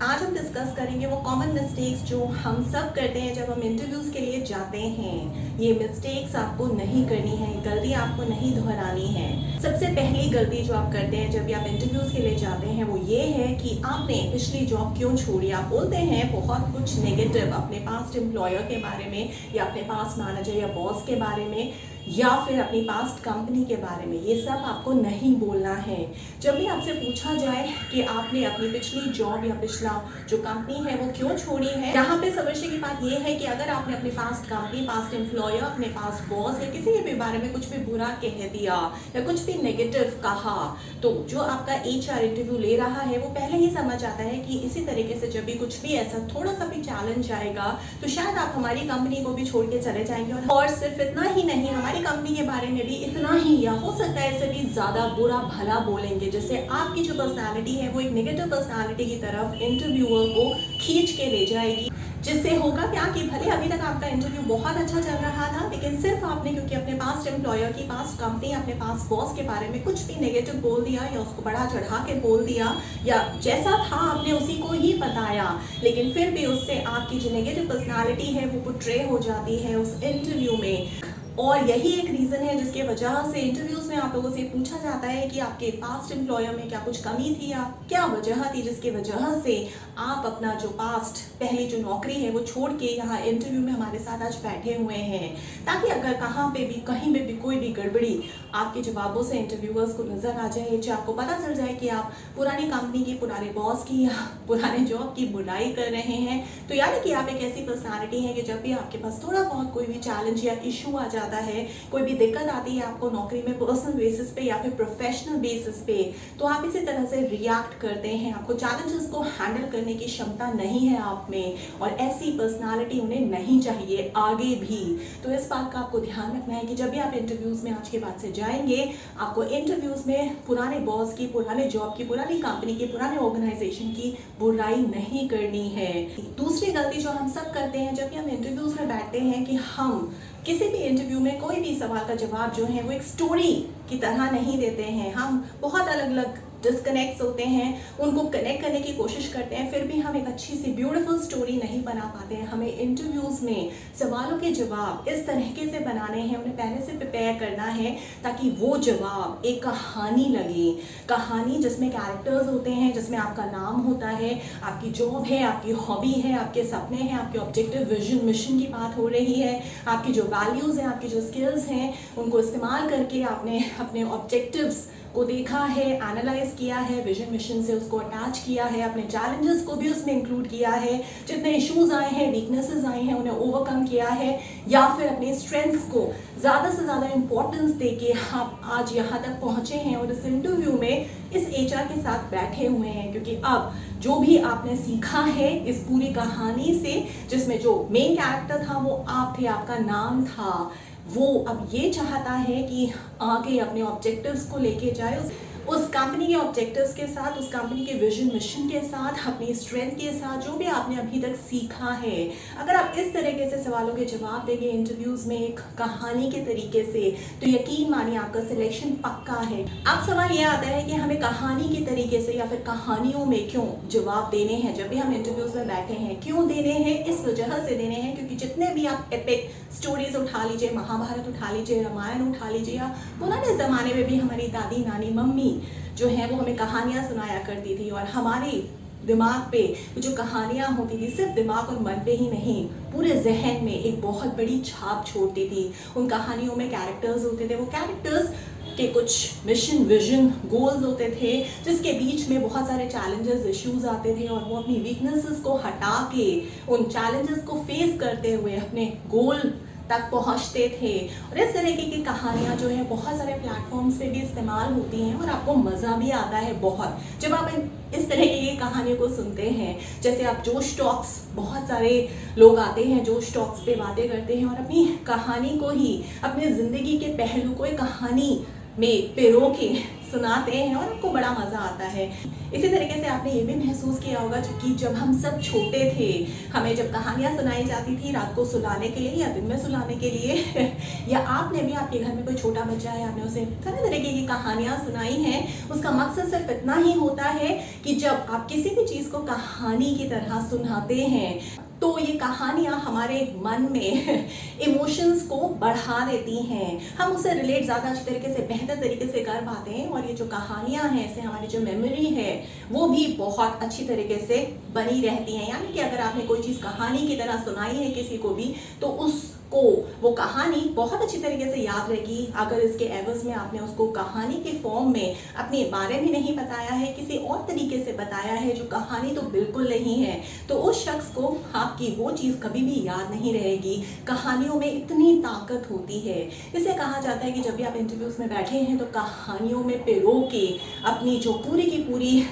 आज हम डिस्कस करेंगे वो कॉमन मिस्टेक्स जो हम सब करते हैं जब हम इंटरव्यूज़ के लिए जाते हैं। ये मिस्टेक्स आपको नहीं करनी है, गलती आपको नहीं दोहरानी है। सबसे पहली गलती जो आप करते हैं जब भी आप इंटरव्यूज़ के लिए जाते हैं वो ये है कि आपने पिछली जॉब क्यों छोड़ी। आप बोलते हैं बहुत कुछ नेगेटिव अपने पास्ट एम्प्लॉयर के बारे में या अपने पास्ट मैनेजर या बॉस के बारे में या फिर अपनी पास्ट कंपनी के बारे में। ये सब आपको नहीं बोलना है। जब भी आपसे पूछा जाए कि आपने अपनी पिछली जॉब या पिछला जो कंपनी है वो क्यों छोड़ी है, यहाँ पे समझने की बात ये है कि अगर आपने अपनी पास्ट कंपनी, पास्ट एम्प्लॉयर, अपने पास्ट बॉस या किसी के भी बारे में कुछ भी बुरा कह दिया या कुछ भी नेगेटिव कहा, तो जो आपका HR इंटरव्यू ले रहा है वो पहले ही समझ आता है कि इसी तरीके से जब भी कुछ भी ऐसा थोड़ा सा भी चैलेंज आएगा तो शायद आप हमारी कंपनी को भी छोड़ के चले जाएंगे। और सिर्फ इतना ही नहीं, हमारी कंपनी के बारे में भी इतना ही या हो सकता है इससे भी ज्यादा बुरा भला बोलेंगे, जिससे आपकी जो पर्सनालिटी है वो एक नेगेटिव पर्सनालिटी की तरफ इंटरव्यूअर को खींच के ले जाएगी। जिससे होगा क्या कि भले अभी तक आपका इंटरव्यू बहुत अच्छा चल रहा था, लेकिन सिर्फ आपने क्योंकि अपने पास्ट एम्प्लॉयर की, पास्ट कंपनी, अपने पास्ट बॉस के बारे में कुछ भी नेगेटिव बोल दिया या उसको बढ़ा चढ़ा के बोल दिया या जैसा था आपने उसी को ही बताया, लेकिन फिर भी उससे आपकी जो नेगेटिव पर्सनालिटी है वो पोर्ट्रे हो जाती है उस इंटरव्यू में। और यही एक रीज़न है जिसके वजह से इंटरव्यूज़ में आप लोगों से पूछा जाता है कि आपके पास्ट एम्प्लॉयर में क्या कुछ कमी थी या क्या वजह थी जिसकी वजह से आप अपना जो पास्ट पहली जो नौकरी है वो छोड़ के यहाँ इंटरव्यू में हमारे साथ आज बैठे हुए हैं, ताकि अगर कहीं पे भी कोई भी गड़बड़ी आपके जवाबों से इंटरव्यूअर्स को नज़र आ जाए, चाहे आपको पता चल जाए कि आप पुरानी कंपनी की, पुराने बॉस की या पुराने जॉब की बुराई कर रहे हैं, तो यानी कि आप एक ऐसी पर्सनालिटी है कि जब भी आपके पास थोड़ा बहुत कोई भी चैलेंज या इशू आ जाता है, कोई भी दिक्कत आती है आपको नौकरी में पर्सनल बेसिस पे या फिर प्रोफेशनल बेसिस पे, तो आप इसी तरह से रिएक्ट करते हैं। आपको चैलेंजेस को हैंडल करने की क्षमता नहीं है आप में, और ऐसी पर्सनालिटी उन्हें नहीं चाहिए आगे भी। तो इस बात का आपको ध्यान रखना है कि जब भी आप इंटरव्यूज में आज के बाद से जाएंगे, आपको इंटरव्यूज में पुराने बॉस की, पुराने जॉब की, पुरानी कंपनी की, पुराने ऑर्गेनाइजेशन की बुराई नहीं करनी है। दूसरी गलती जो हम सब करते हैं जब भी हम इंटरव्यूज में बैठते हैं कि हम किसी भी इंटरव्यू में कोई भी सवाल का जवाब जो है वो एक स्टोरी की तरह नहीं देते हैं। हम बहुत अलग अलग डिस्कनेक्ट्स होते हैं, उनको कनेक्ट करने की कोशिश करते हैं, फिर भी हम एक अच्छी सी ब्यूटीफुल स्टोरी नहीं बना पाते हैं। हमें इंटरव्यूज़ में सवालों के जवाब इस तरीके से बनाने हैं, उन्हें पहले से प्रिपेयर करना है ताकि वो जवाब एक कहानी लगे। कहानी जिसमें कैरेक्टर्स होते हैं, जिसमें आपका नाम होता है, आपकी जॉब है, आपकी हॉबी है, आपके सपने हैं, आपके ऑब्जेक्टिव, विजन, मिशन की बात हो रही है, आपकी जो वैल्यूज़ हैं, आपकी जो स्किल्स हैं, उनको इस्तेमाल करके आपने अपने ऑब्जेक्टिव्स को देखा है, एनालाइज किया है, विजन मिशन से उसको अटैच किया है, अपने चैलेंजेस को भी उसमें इंक्लूड किया है, जितने इश्यूज आए हैं, वीकनेसेस आए हैं, उन्हें ओवरकम किया है, या फिर अपने स्ट्रेंथ्स को ज़्यादा से ज़्यादा इंपॉर्टेंस देके आप आज यहाँ तक पहुँचे हैं और इस इंटरव्यू में इस HR के साथ बैठे हुए हैं। क्योंकि अब जो भी आपने सीखा है इस पूरी कहानी से, जिसमें जो मेन कैरेक्टर था वो आप थे, आपका नाम था, वो अब ये चाहता है कि आगे अपने ऑब्जेक्टिव्स को लेके जाए, उस कंपनी के ऑब्जेक्टिव्स के साथ, उस कंपनी के विजन मिशन के साथ, अपनी स्ट्रेंथ के साथ, जो भी आपने अभी तक सीखा है। अगर आप इस तरीके से सवालों के जवाब देंगे इंटरव्यूज़ में एक कहानी के तरीके से, तो यकीन मानिए आपका सिलेक्शन पक्का है। अब सवाल ये आता है कि हमें कहानी के तरीके से या फिर कहानियों में क्यों जवाब देने हैं जब भी हम इंटरव्यूज़ में बैठे हैं। क्यों देने हैं? इस वजह से देने हैं क्योंकि जितने भी आप एपिक स्टोरीज उठा लीजिए, महाभारत उठा लीजिए, रामायण उठा लीजिए, या पुराने ज़माने में भी हमारी दादी, नानी, मम्मी जो है वो हमें कहानियाँ सुनाया करती थी, और हमारे दिमाग पे जो कहानियाँ होती थी सिर्फ दिमाग और मन पे ही नहीं, पूरे जहन में एक बहुत बड़ी छाप छोड़ती थी। उन कहानियों में कैरेक्टर्स होते थे, वो कैरेक्टर्स के कुछ मिशन, विजन, गोल्स होते थे, जिसके बीच में बहुत सारे चैलेंजेस, इश्यूज आते थे, और वो अपनी वीकनेसेस को हटा के उन चैलेंजेस को फेस करते हुए अपने गोल तक पहुंचते थे। और इस तरीके की कहानियाँ जो है बहुत सारे प्लेटफॉर्म्स पे भी इस्तेमाल होती हैं, और आपको मज़ा भी आता है बहुत जब आप इस तरीके की कहानियों को सुनते हैं। जैसे आप जोश टॉक्स, बहुत सारे लोग आते हैं जोश टॉक्स पे बातें करते हैं और अपनी कहानी को ही, अपनी ज़िंदगी के पहलू को एक कहानी में पिरो के सुनाते हैं और आपको बड़ा मज़ा आता है। इसी तरीके से आपने ये भी महसूस किया होगा कि जब हम सब छोटे थे, हमें जब कहानियाँ सुनाई जाती थी रात को सुलाने के लिए या दिन में सुलाने के लिए या आपने भी, आपके घर में कोई छोटा बच्चा है, आपने उसे तरह तरीके की कहानियाँ सुनाई हैं, उसका मकसद सिर्फ इतना ही होता है कि जब आप किसी भी चीज़ को कहानी की तरह सुनाते हैं तो ये कहानियाँ हमारे मन में इमोशंस को बढ़ा देती हैं, हम उसे रिलेट ज़्यादा अच्छी तरीके से, बेहतर तरीके से कर पाते हैं और ये जो कहानियाँ हैं इससे हमारी जो मेमोरी है वो भी बहुत अच्छी तरीके से बनी रहती हैं। यानी कि अगर आपने कोई चीज़ कहानी की तरह सुनाई है किसी को भी तो उसको वो कहानी बहुत अच्छी तरीके से याद रहेगी। अगर इसके एवज में आपने उसको कहानी के फॉर्म में अपने बारे में नहीं बताया है, किसी और तरीके से बताया है जो कहानी तो बिल्कुल नहीं है, तो उस शख्स को आपकी वो चीज़ कभी भी याद नहीं रहेगी। कहानियों में इतनी ताकत होती है, इसे कहा जाता है कि जब भी आप इंटरव्यूज़ में बैठे हैं तो कहानियों में पिरो के अपनी जो पूरी की पूरी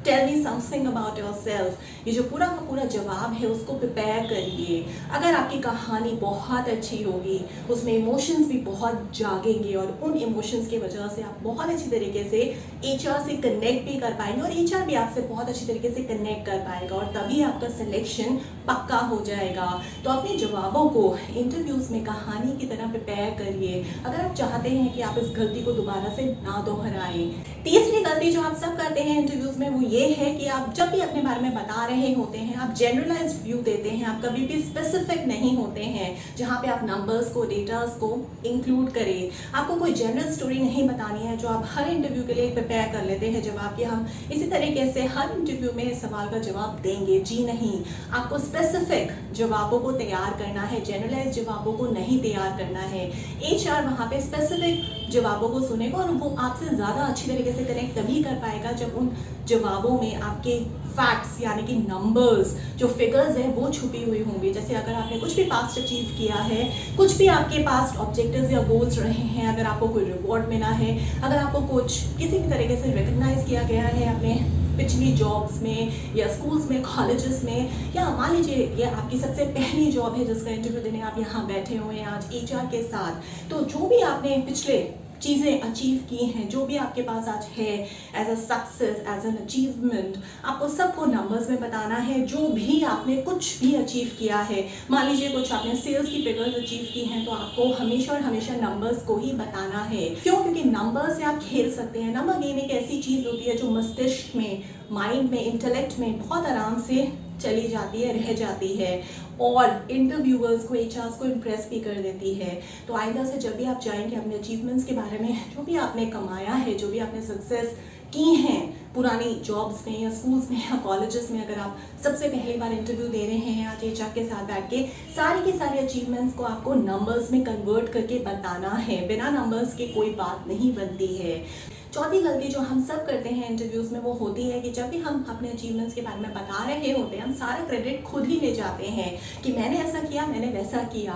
tell me something about yourself, ये जो पूरा का पूरा जवाब है उसको प्रिपेयर करिए। अगर आपकी कहानी बहुत अच्छी होगी, उसमें इमोशंस भी बहुत जागेंगे और उन इमोशंस की वजह से आप बहुत अच्छी तरीके से एचआर से कनेक्ट भी कर पाएंगे और एचआर भी आपसे बहुत अच्छी तरीके से कनेक्ट कर पाएगा और तभी आपका सिलेक्शन पक्का हो जाएगा। तो अपने जवाबों को इंटरव्यूज़ में कहानी की तरह प्रिपेयर करिए अगर आप चाहते हैं कि आप इस गलती को दोबारा से ना दोहराएं। तीसरी गलती जो आप सब करते हैं इंटरव्यूज़ में वो ये है कि आप जब भी अपने बारे में बता रहे होते हैं आप जनरलाइज्ड व्यू देते हैं, आप कभी भी स्पेसिफिक नहीं होते हैं जहाँ पे आप नंबर्स को, डेटास को इंक्लूड करें। आपको कोई जनरल स्टोरी नहीं बतानी है जो आप हर इंटरव्यू के लिए प्रिपेयर कर लेते हैं जवाब कि हम इसी तरीके से हर इंटरव्यू में सवाल का जवाब देंगे। जी नहीं, आपको स्पेसिफिक जवाबों को तैयार करना है, जनरलाइज जवाबों को नहीं तैयार करना है। एचआर वहाँ पे स्पेसिफिक जवाबों को सुनेगा और वो आपसे ज़्यादा अच्छी तरीके से कनेक्ट तभी कर पाएगा जब उन जवाबों में आपके फैक्ट्स यानी कि नंबर्स, जो फिगर्स हैं वो छुपी हुई होंगी। जैसे अगर आपने कुछ भी पास्ट अचीव किया है, कुछ भी आपके पास्ट ऑब्जेक्टिव्स या गोल्स रहे हैं, अगर आपको कोई रिवॉर्ड मिला है, अगर आपको कुछ किसी भी तरीके से रिकग्नाइज किया गया है अपने पिछली जॉब्स में या स्कूल्स में, कॉलेजेस में, या मान लीजिए ये आपकी सबसे पहली जॉब है जिसका इंटरव्यू देने आप यहाँ बैठे हुए हैं आज एचआर के साथ, तो जो भी आपने पिछले चीज़ें अचीव की हैं, जो भी आपके पास आज है as a success, as an achievement, आपको सबको नंबर्स में बताना है। जो भी आपने कुछ भी अचीव किया है, मान लीजिए कुछ आपने सेल्स की फिगर्स अचीव की हैं, तो आपको हमेशा और हमेशा नंबर्स को ही बताना है। क्यों? क्योंकि नंबर्स से आप खेल सकते हैं। नंबर गेम एक ऐसी चीज़ होती है जो मस्तिष्क में, माइंड में, इंटेलेक्ट में बहुत आराम से चली जाती है, रह जाती है और इंटरव्यूअर्स को, एचआर्स को इम्प्रेस भी कर देती है। तो आइंदा से जब भी आप जाएंगे अपने अचीवमेंट्स के बारे में, जो भी आपने कमाया है, जो भी आपने सक्सेस की हैं पुरानी जॉब्स में या स्कूल्स में या कॉलेजेस में, अगर आप सबसे पहली बार इंटरव्यू दे रहे हैं आज एचआर के साथ बैठ के, सारी की सारी अचीवमेंट्स को आपको नंबर्स में कन्वर्ट करके बताना है। बिना नंबर्स के कोई बात नहीं बनती है। चौथी गलती जो हम सब करते हैं इंटरव्यूज़ में वो होती है कि जब भी हम अपने अचीवमेंट्स के बारे में बता रहे होते हैं, हम सारा क्रेडिट खुद ही ले जाते हैं कि मैंने ऐसा किया, मैंने वैसा किया।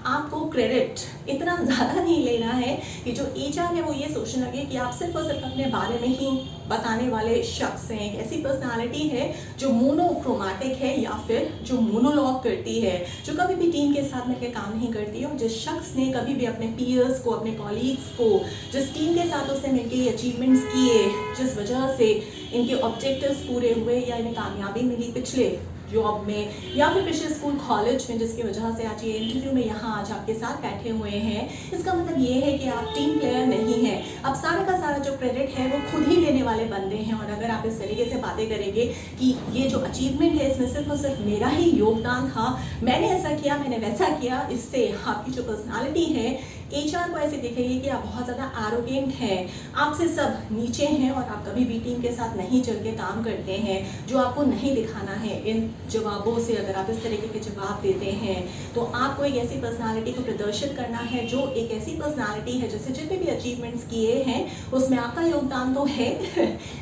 आपको क्रेडिट इतना ज़्यादा नहीं लेना है कि जो एचआर है वो ये सोचने लगे कि आप सिर्फ और सिर्फ अपने बारे में ही बताने वाले शख्स हैं। एक ऐसी पर्सनालिटी है जो मोनोक्रोमैटिक है या फिर जो मोनोलॉग करती है, जो कभी भी टीम के साथ मिलकर काम नहीं करती है। और जिस शख्स ने कभी भी अपने पीयर्स को, अपने कॉलीग्स को, जिस टीम के साथ उसने मिलकर अचीवमेंट्स किए, जिस वजह से इनके ऑब्जेक्टिव्स पूरे हुए या इन्हें कामयाबी मिली पिछले जॉब में या फिर पिछले स्कूल कॉलेज में, जिसकी वजह से आज ये इंटरव्यू में यहाँ आज आपके साथ बैठे हुए हैं, इसका मतलब ये है कि आप टीम प्लेयर नहीं हैं। अब सारा का सारा जो क्रेडिट है वो खुद ही लेने वाले बंदे हैं। और अगर आप इस तरीके से बातें करेंगे कि ये जो अचीवमेंट है इसमें सिर्फ और सिर्फ मेरा ही योगदान था, मैंने ऐसा किया, मैंने वैसा किया, इससे आपकी जो पर्सनालिटी है एचआर को ऐसे देखेगी कि आप बहुत ज़्यादा एरोगेंट हैं, आपसे सब नीचे हैं और आप कभी भी टीम के साथ नहीं चल के काम करते हैं, जो आपको नहीं दिखाना है। इन जवाबों से अगर आप इस तरीके के जवाब देते हैं तो आपको एक ऐसी पर्सनालिटी को प्रदर्शित करना है जो एक ऐसी पर्सनालिटी है जैसे जितने भी अचीवमेंट्स किए हैं उसमें आपका योगदान तो है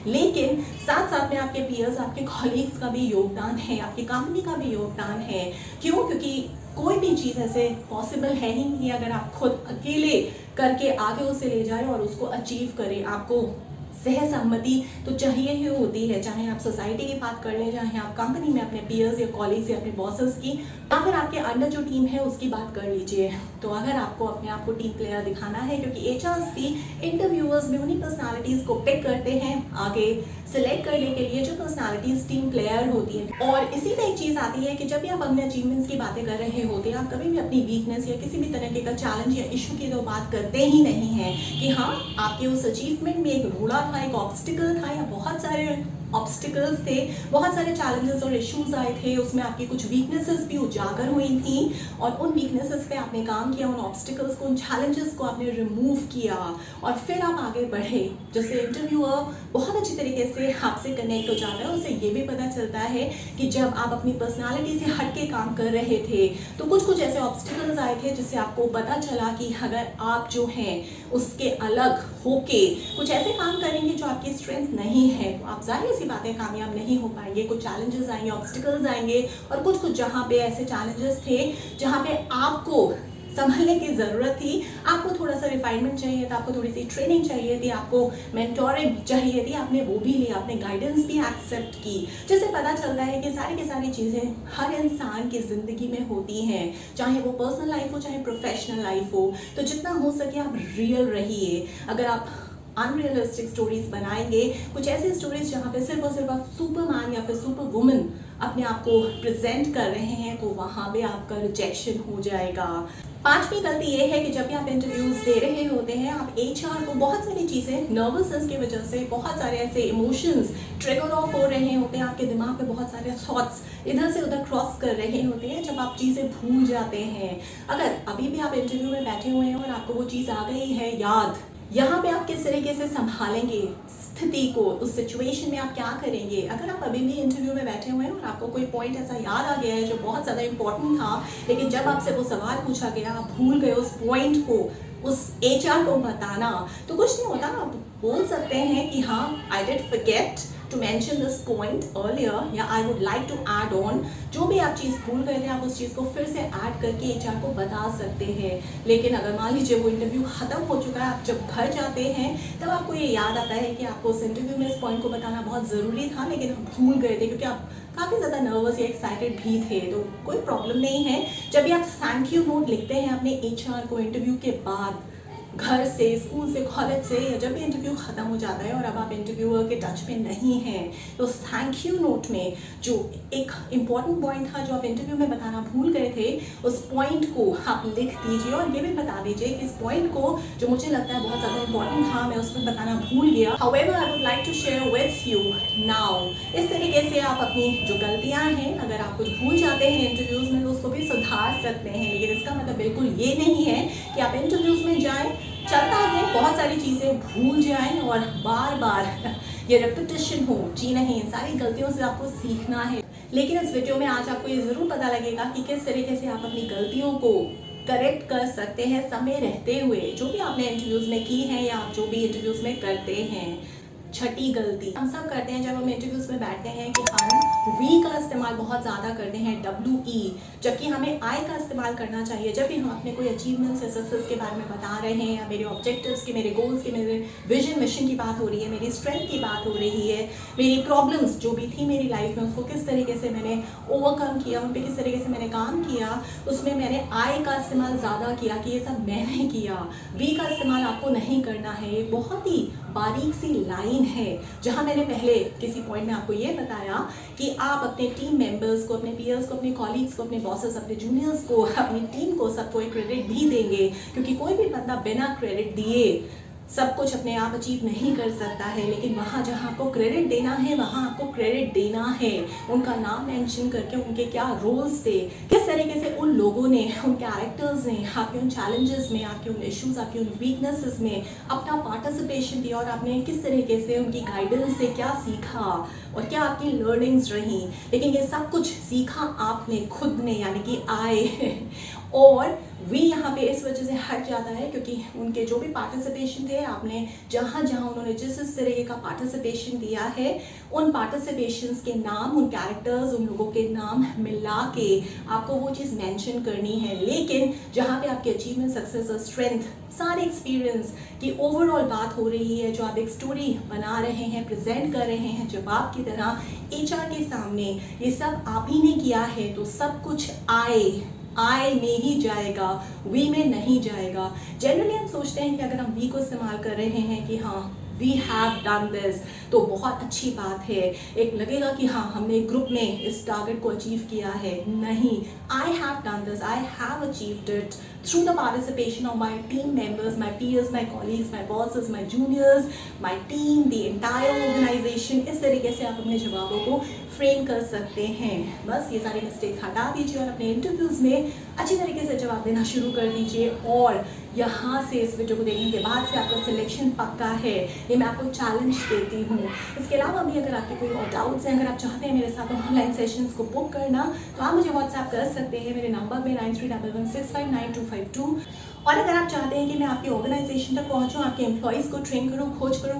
लेकिन साथ साथ में आपके पीयर्स, आपके कॉलीग्स का भी योगदान है, आपकी कंपनी का भी योगदान है। क्यों? क्योंकि कोई भी चीज़ ऐसे पॉसिबल है ही नहीं अगर आप खुद अकेले करके आगे उसे ले जाए और उसको अचीव करें। आपको सहसहमति तो चाहिए ही होती है, चाहे आप सोसाइटी की बात कर लें, चाहे आप कंपनी में अपने पीयर्स या कॉलीग्स या अपने बॉसेस की, या फिर आपके अंडर जो टीम है उसकी बात कर लीजिए। तो अगर आपको अपने आप को टीम प्लेयर दिखाना है, क्योंकि एचआरस भी इंटरव्यूअर्स में उन्हीं पर्सनालिटीज़ को पिक करते हैं आगे सिलेक्ट करने के लिए जो पर्सनालिटीज़ टीम प्लेयर होती है। और इसी में एक चीज़ आती है कि जब भी आप अपने अचीवमेंट्स की बातें कर रहे होते हैं, आप कभी भी अपनी वीकनेस या किसी भी तरह का चैलेंज या इशू की तो बात करते ही नहीं हैं कि हाँ आपके उस अचीवमेंट में एक रोड़ा था, एक ऑब्स्टिकल था, या बहुत सारे ऑब्स्टिकल्स थे, बहुत सारे चैलेंजेस और इश्यूज आए थे, उसमें आपकी कुछ वीकनेसेस भी उजागर हुई थी और उन वीकनेसेस पे आपने काम किया, उन ऑब्स्टिकल्स को, उन चैलेंजेस को आपने रिमूव किया और फिर आप आगे बढ़े। जैसे इंटरव्यूअर बहुत अच्छी तरीके से आपसे कनेक्ट हो जाता है, उसे ये भी पता चलता है कि जब आप अपनी पर्सनालिटी से हट के काम कर रहे थे तो कुछ ऐसे ऑब्स्टिकल्स आए थे जिससे आपको पता चला कि अगर आप जो हैं उसके अलग होके कुछ ऐसे काम करेंगे जो आपकी स्ट्रेंथ नहीं है, तो आप जाहिर सी बातें कामयाब नहीं हो पाएंगे। कुछ चैलेंजेस आएंगे, ऑब्स्टिकल्स आएंगे, और कुछ जहाँ पे ऐसे चैलेंजेस थे जहाँ पे आपको संभलने की ज़रूरत थी, आपको थोड़ा सा रिफाइनमेंट चाहिए था, आपको थोड़ी सी ट्रेनिंग चाहिए थी, आपको मेंटोरिंग चाहिए थी, आपने वो भी लिया, आपने गाइडेंस भी एक्सेप्ट की, जिससे पता चलता है कि सारी की सारी चीज़ें हर इंसान की ज़िंदगी में होती हैं, चाहे वो पर्सनल लाइफ हो चाहे प्रोफेशनल लाइफ हो। तो जितना हो सके आप रियल रहिए। अगर आप अनरियलिस्टिक स्टोरीज बनाएंगे, कुछ ऐसी स्टोरीज जहाँ पे सिर्फ और सिर्फ आप सुपरमैन या फिर सुपर वुमन अपने आप को प्रेजेंट कर रहे हैं, तो वहाँ पे आपका रिजेक्शन हो जाएगा। पांचवी गलती ये है कि जब भी आप इंटरव्यूज दे रहे होते हैं, आप एचआर को बहुत सारी चीज़ें नर्वसनेस की वजह से, बहुत सारे ऐसे इमोशंस ट्रिगर ऑफ हो रहे होते हैं, आपके दिमाग में बहुत सारे थॉट्स इधर से उधर क्रॉस कर रहे होते हैं, जब आप चीज़ें भूल जाते हैं। अगर अभी भी आप इंटरव्यू में बैठे हुए हैं और आपको वो चीज़ आ गई है याद, यहाँ पे आप किस तरीके से संभालेंगे स्थिति को, उस सिचुएशन में आप क्या करेंगे। अगर आप अभी भी इंटरव्यू में बैठे हुए हैं और आपको कोई पॉइंट ऐसा याद आ गया है जो बहुत ज़्यादा इंपॉर्टेंट था, लेकिन जब आपसे वो सवाल पूछा गया आप भूल गए उस पॉइंट को, उस एचआर को बताना, तो कुछ नहीं होता, आप बोल सकते हैं कि हाँ I did forget to mention this point earlier, या I would like to add on. जो भी आप चीज़ भूल गए थे आप उस चीज़ को फिर से ऐड करके एचआर को बता सकते हैं। लेकिन अगर मान लीजिए वो इंटरव्यू ख़त्म हो चुका है, आप जब घर जाते हैं तब आपको ये याद आता है कि आपको उस इंटरव्यू में इस पॉइंट को बताना बहुत ज़रूरी था, लेकिन आप भूल गए थे क्योंकि आप काफ़ी ज़्यादा नर्वस या एक्साइटेड भी थे। तो कोई प्रॉब्लम नहीं है, जब भी आप थैंक यू नोट लिखते हैं अपने एचआर को इंटरव्यू के बाद, घर से, स्कूल से, कॉलेज से, या जब भी इंटरव्यू ख़त्म हो जाता है और अब आप इंटरव्यूअर के टच में नहीं हैं, तो उस थैंक यू नोट में जो एक इम्पॉर्टेंट पॉइंट था जो आप इंटरव्यू में बताना भूल गए थे, उस पॉइंट को आप लिख दीजिए और ये भी बता दीजिए कि इस पॉइंट को जो मुझे लगता है बहुत ज़्यादा इंपॉर्टेंट था, मैं उसमें बताना भूल गया, however I would like to share with you now. इस तरीके से आप अपनी जो गलतियाँ हैं, अगर आप कुछ भूल जाते हैं इंटरव्यूज़ में, तो उसको भी सुधार सकते हैं। लेकिन इसका मतलब बिल्कुल ये नहीं है कि आप इंटरव्यूज़ में जाएँ, चलता है बहुत सारी चीज़ें भूल जाएं और बार बार ये रेपिटेशन हो। जी नहीं, इन सारी गलतियों से आपको सीखना है। लेकिन इस वीडियो में आज आपको ये ज़रूर पता लगेगा कि किस तरीके से आप अपनी गलतियों को करेक्ट कर सकते हैं समय रहते हुए, जो भी आपने इंटरव्यूज़ में की है या आप जो भी इंटरव्यूज़ में करते हैं। छठी गलती हम सब करते हैं जब हम इंटरव्यूज़ में बैठते हैं कि हम वी का इस्तेमाल बहुत ज़्यादा करते हैं, WE, जबकि हमें I का इस्तेमाल करना चाहिए। जब भी हम अपने कोई अचीवमेंट्स या सक्सेस के बारे में बता रहे हैं, या मेरे ऑब्जेक्टिव्स की, मेरे गोल्स की, मेरे विजन मिशन की बात हो रही है, मेरी स्ट्रेंथ की बात हो रही है, मेरी प्रॉब्लम्स जो भी थी मेरी लाइफ में उसको किस तरीके से मैंने ओवरकम किया, उन पर किस तरीके से मैंने काम किया, उसमें मैंने I का इस्तेमाल ज़्यादा किया कि ये सब मैंने किया। V का इस्तेमाल आपको नहीं करना है। एक बहुत ही बारीक सी लाइन है जहां मैंने पहले किसी पॉइंट में आपको ये बताया कि आप अपने टीम मेंबर्स को, अपने पीयर्स को, अपने कॉलीग्स को, अपने बॉसेस, अपने जूनियर्स को, अपनी टीम को, सबको एक क्रेडिट भी देंगे, क्योंकि कोई भी बंदा बिना क्रेडिट दिए सब कुछ अपने आप अचीव नहीं कर सकता है। लेकिन वहाँ जहाँ आपको क्रेडिट देना है वहाँ आपको क्रेडिट देना है, उनका नाम मेंशन करके, उनके क्या रोल्स थे, किस तरीके से उन लोगों ने, उन कैरेक्टर्स ने आपके उन चैलेंजेस में, आपके उन इश्यूज, आपके उन वीकनेसेस में अपना पार्टिसिपेशन दिया, और आपने किस तरीके से उनकी गाइडेंस से क्या सीखा और क्या आपकी लर्निंग्स रही। लेकिन ये सब कुछ सीखा आपने खुद ने, यानी कि आए और वी यहाँ पे इस वजह से हट जाता है क्योंकि उनके जो भी पार्टिसिपेशन थे, आपने जहाँ जहाँ उन्होंने जिस तरीके का पार्टिसिपेशन दिया है, उन पार्टिसिपेशंस के नाम, उन कैरेक्टर्स, उन लोगों के नाम मिला के आपको वो चीज़ मेंशन करनी है। लेकिन जहाँ पे आपकी अचीवमेंट, सक्सेस और स्ट्रेंथ, सारे एक्सपीरियंस की ओवरऑल बात हो रही है, जो आप एक स्टोरी बना रहे हैं, प्रेजेंट कर रहे हैं जवाब की तरह HR के सामने, ये सब आप ही ने किया है, तो सब कुछ आई में ही जाएगा, वी में नहीं जाएगा। जनरली हम सोचते हैं कि अगर हम वी को इस्तेमाल कर रहे हैं कि हाँ वी हैव डन दिस, तो बहुत अच्छी बात है, एक लगेगा कि हाँ हमने ग्रुप में इस टारगेट को अचीव किया है। नहीं, I have done this, I have achieved it through the participation of my team members, my peers, my colleagues, my bosses, my juniors, my team, the entire organization। इस तरीके से आप अपने जवाबों को फ्रेम कर सकते हैं। बस ये सारे मिस्टेक्स हटा दीजिए और अपने इंटरव्यूज़ में अच्छी तरीके से जवाब देना शुरू कर दीजिए। और यहाँ से इस वीडियो को देखने के बाद से आपका सिलेक्शन पक्का है, ये मैं आपको चैलेंज देती हूँ। इसके अलावा भी अगर आपके कोई और डाउट्स हैं, अगर आप चाहते हैं मेरे साथ ऑनलाइन सेशंस को बुक करना, तो आप मुझे व्हाट्सएप कर सकते हैं मेरे नंबर में 9311659252। और अगर आप चाहते हैं कि मैं आपकी ऑर्गेनाइजेशन तक पहुँचूँ, आपके एम्प्लॉयज़ को ट्रेन करूँ, खोज करूँ,